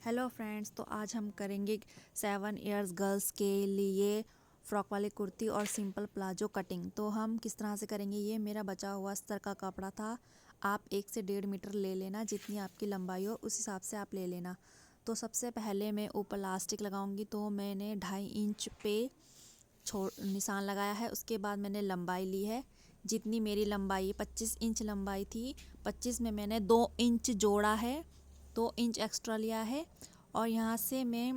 Hello friends, तो आज हम करेंगे 7 इयर्स गर्ल्स के लिए फ़्रॉक वाली कुर्ती और सिंपल प्लाजो कटिंग। तो हम किस तरह से करेंगे, ये मेरा बचा हुआ अस्तर का कपड़ा था। आप 1 से 1.5 मीटर ले लेना, जितनी आपकी लंबाई हो उस हिसाब से आप ले लेना। तो सबसे पहले मैं ऊपर इलास्टिक लगाऊंगी, तो मैंने 2.5 इंच पे निशान लगाया है। उसके बाद मैंने लंबाई ली है, जितनी मेरी लंबाई 25 इंच लंबाई थी, 25 में मैंने 2 इंच जोड़ा है, 2 इंच एक्स्ट्रा लिया है। और यहाँ से मैं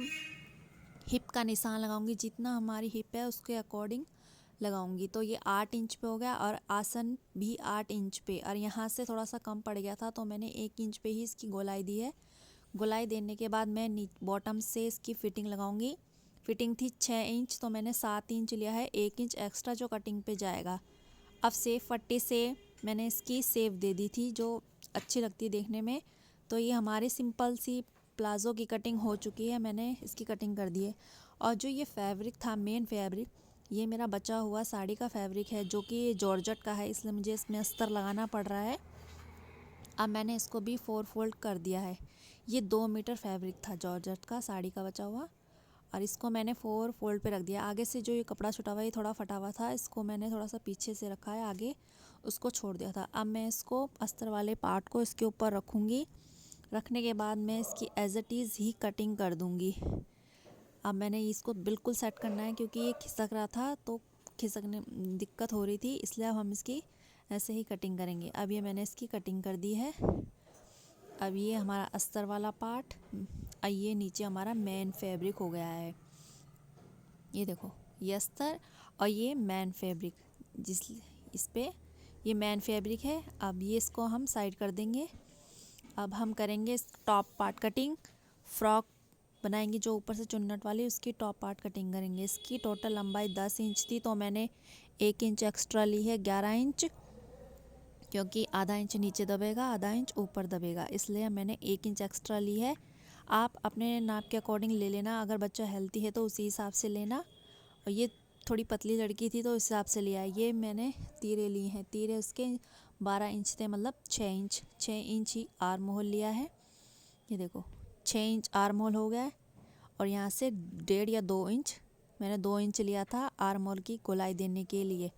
हिप का निशान लगाऊंगी, जितना हमारी हिप है उसके अकॉर्डिंग लगाऊंगी। तो ये 8 इंच पे हो गया और आसन भी 8 इंच पे। और यहाँ से थोड़ा सा कम पड़ गया था, तो मैंने 1 इंच पे ही इसकी गोलाई दी है। गोलाई देने के बाद मैं बॉटम से इसकी फ़िटिंग लगाऊंगी। फ़िटिंग थी 6 इंच, तो मैंने 7 इंच लिया है, 1 इंच एक्स्ट्रा जो कटिंग पे जाएगा। अब सेफ पट्टी से मैंने इसकी सेव दे दी थी, जो अच्छी लगती है देखने में। तो ये हमारी सिंपल सी प्लाज़ो की कटिंग हो चुकी है, मैंने इसकी कटिंग कर दी है। और जो ये फैब्रिक था, मेन फैब्रिक, ये मेरा बचा हुआ साड़ी का फैब्रिक है, जो कि जॉर्जेट का है, इसलिए मुझे इसमें अस्तर लगाना पड़ रहा है। अब मैंने इसको भी 4 फोल्ड कर दिया है। ये 2 मीटर फैब्रिक था जॉर्जेट का, साड़ी का बचा हुआ, और इसको मैंने 4 फोल्ड पे रख दिया। आगे से जो ये कपड़ा छुटा हुआ, ये थोड़ा फटा हुआ था, इसको मैंने थोड़ा सा पीछे से रखा है, आगे उसको छोड़ दिया था। अब मैं इसको अस्तर वाले पार्ट को इसके ऊपर रखूँगी। रखने के बाद मैं इसकी एज इट इज़ ही कटिंग कर दूँगी। अब मैंने इसको बिल्कुल सेट करना है, क्योंकि ये खिसक रहा था, तो खिसकने दिक्कत हो रही थी, इसलिए अब हम इसकी ऐसे ही कटिंग करेंगे। अब ये मैंने इसकी कटिंग कर दी है। अब ये हमारा अस्तर वाला पार्ट, और ये नीचे हमारा मेन फैब्रिक हो गया है। ये देखो, ये अस्तर और ये मेन फैब्रिक, जिस इस पे ये मेन फैब्रिक है। अब ये इसको हम साइड कर देंगे। अब हम करेंगे टॉप पार्ट कटिंग। फ्रॉक बनाएंगे जो ऊपर से चुन्नट वाली, उसकी टॉप पार्ट कटिंग करेंगे। इसकी टोटल लंबाई 10 इंच थी, तो मैंने 1 इंच एक्स्ट्रा ली है, 11 इंच, क्योंकि आधा इंच नीचे दबेगा, आधा इंच ऊपर दबेगा, इसलिए मैंने 1 इंच एक्स्ट्रा ली है। आप अपने नाप के अकॉर्डिंग ले लेना, अगर बच्चा हेल्दी है तो उसी हिसाब से लेना। और ये थोड़ी पतली लड़की थी, तो उस हिसाब से लिया है। ये मैंने तीरे लिए हैं, तीरे उसके 12 इंच थे, मतलब 6 इंच ही आर्म होल लिया है। ये देखो, 6 इंच आर्म होल हो गया है। और यहाँ से 1.5 या 2 इंच, मैंने 2 इंच लिया था आर्म होल की गोलाई देने के लिए।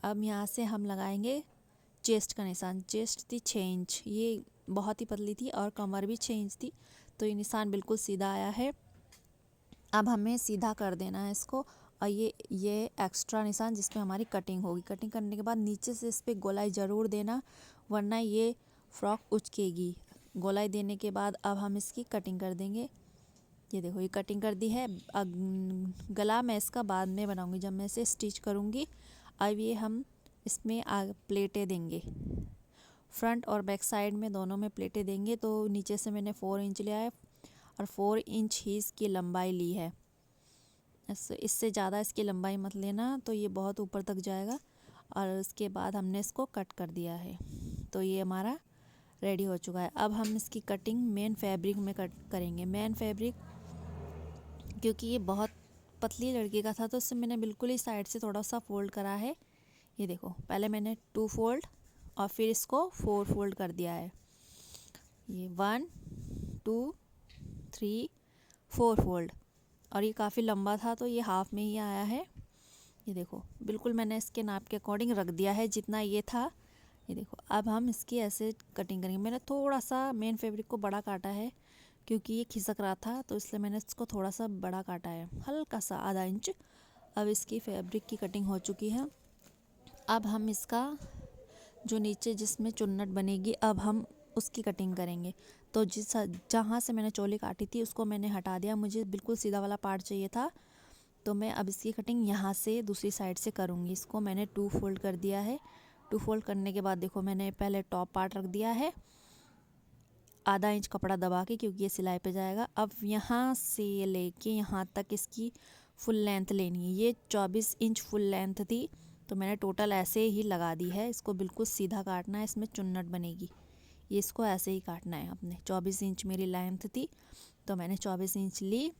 अब यहाँ से हम लगाएंगे चेस्ट का निशान। चेस्ट थी 6 इंच, ये बहुत ही पतली थी, और कमर भी 6 इंच थी, तो ये निशान बिल्कुल सीधा आया है। अब हमें सीधा कर देना है इसको। और ये एक्स्ट्रा निशान जिस पे हमारी कटिंग होगी। कटिंग करने के बाद नीचे से इस पर गोलाई ज़रूर देना, वरना ये फ्रॉक उचकेगी। गोलाई देने के बाद अब हम इसकी कटिंग कर देंगे। ये देखो, ये कटिंग कर दी है। गला मैं इसका बाद में बनाऊंगी, जब मैं इसे स्टिच करूँगी। अब ये हम इसमें प्लेटें देंगे, फ्रंट और बैक साइड में दोनों में प्लेटें देंगे। तो नीचे से मैंने 4 इंच लिया है, और 4 इंच ही इसकी लंबाई ली है। इससे ज़्यादा इसकी लंबाई मत लेना, तो ये बहुत ऊपर तक जाएगा। और उसके बाद हमने इसको कट कर दिया है, तो ये हमारा रेडी हो चुका है। अब हम इसकी कटिंग मेन फैब्रिक में करेंगे। मेन फैब्रिक, क्योंकि ये बहुत पतली लड़की का था, तो उससे मैंने बिल्कुल ही साइड से थोड़ा सा फोल्ड करा है। ये देखो, पहले मैंने 2 फोल्ड और फिर इसको 4 फोल्ड कर दिया है। ये 1 2 3 4 फोल्ड, और ये काफ़ी लंबा था, तो ये हाफ में ही आया है। ये देखो, बिल्कुल मैंने इसके नाप के अकॉर्डिंग रख दिया है, जितना ये था। ये देखो, अब हम इसकी ऐसे कटिंग करेंगे। मैंने थोड़ा सा मेन फैब्रिक को बड़ा काटा है, क्योंकि ये खिसक रहा था, तो इसलिए मैंने इसको थोड़ा सा बड़ा काटा है, हल्का सा, आधा इंच। अब इसकी फैब्रिक की कटिंग हो चुकी है। अब हम इसका जो नीचे जिसमें चुन्नट बनेगी, अब हम उसकी कटिंग करेंगे। तो जहाँ से मैंने चोली काटी थी उसको मैंने हटा दिया, मुझे बिल्कुल सीधा वाला पार्ट चाहिए था। तो मैं अब इसकी कटिंग यहाँ से दूसरी साइड से करूँगी। इसको मैंने 2 फोल्ड कर दिया है। 2 फोल्ड करने के बाद देखो, मैंने पहले टॉप पार्ट रख दिया है, आधा इंच कपड़ा दबा के, क्योंकि ये सिलाई पे जाएगा। अब यहाँ से लेके यहाँ तक इसकी फुल लेंथ लेनी है। ये 24 इंच फुल लेंथ थी, तो मैंने टोटल ऐसे ही लगा दी है। इसको बिल्कुल सीधा काटना है, इसमें चुन्नट बनेगी। ये इसको ऐसे ही काटना है अपने। 24 इंच मेरी लेंथ थी, तो मैंने 24 इंच ली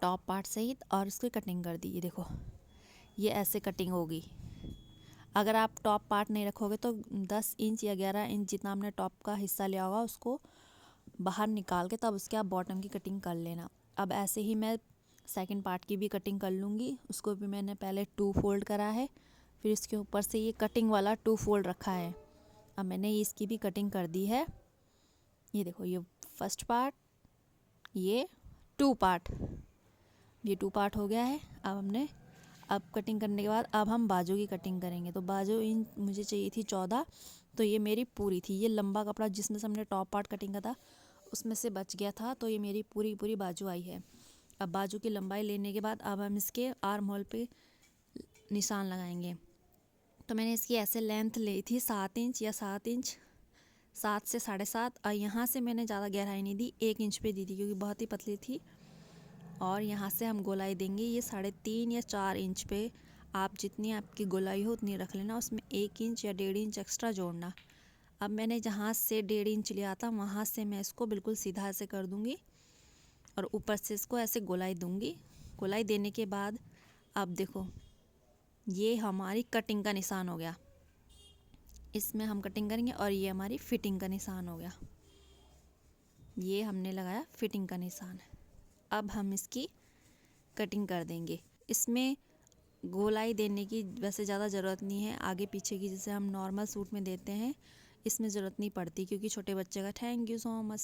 टॉप पार्ट सहित, और इसकी कटिंग कर दी। ये देखो, ये ऐसे कटिंग होगी। अगर आप टॉप पार्ट नहीं रखोगे, तो 10 इंच या 11 इंच जितना हमने टॉप का हिस्सा लिया होगा, उसको बाहर निकाल के तब उसके आप बॉटम की कटिंग कर लेना। अब ऐसे ही मैं सेकंड पार्ट की भी कटिंग कर लूँगी। उसको भी मैंने पहले 2 फोल्ड करा है, फिर इसके ऊपर से ये कटिंग वाला 2 फोल्ड रखा है। अब मैंने इसकी भी कटिंग कर दी है। ये देखो, ये फर्स्ट पार्ट, ये 2 पार्ट, ये 2 पार्ट हो गया है। अब कटिंग करने के बाद अब हम बाजू की कटिंग करेंगे। तो बाजू इन मुझे चाहिए थी 14, तो ये मेरी पूरी थी। ये लंबा कपड़ा जिसमें से हमने टॉप पार्ट कटिंग का था उसमें से बच गया था, तो ये मेरी पूरी बाजू आई है। अब बाजू की लंबाई लेने के बाद अब हम इसके आर्म होल पे निशान लगाएंगे। तो मैंने इसकी ऐसे लेंथ ली थी 7 इंच या 7 इंच, 7 से 7.5, और यहाँ से मैंने ज़्यादा गहराई नहीं दी, 1 इंच पे दी थी क्योंकि बहुत ही पतली थी। और यहाँ से हम गोलाई देंगे ये 3.5 या 4 इंच पे। आप जितनी आपकी गोलाई हो उतनी रख लेना, उसमें 1 इंच या 1.5 इंच एक्स्ट्रा जोड़ना। अब मैंने जहाँ से 1.5 इंच लिया था वहाँ से मैं इसको बिल्कुल सीधा ऐसे कर दूँगी और ऊपर से इसको ऐसे गोलाई दूँगी। गोलाई देने के बाद अब देखो, ये हमारी कटिंग का निशान हो गया। इसमें हम कटिंग करेंगे और ये हमारी फिटिंग का निशान हो गया। ये हमने लगाया फिटिंग का निशान। अब हम इसकी कटिंग कर देंगे। इसमें गोलाई देने की वैसे ज़्यादा ज़रूरत नहीं है, आगे पीछे की जैसे हम नॉर्मल सूट में देते हैं, इसमें ज़रूरत नहीं पड़ती क्योंकि छोटे बच्चे का। Thank you so much.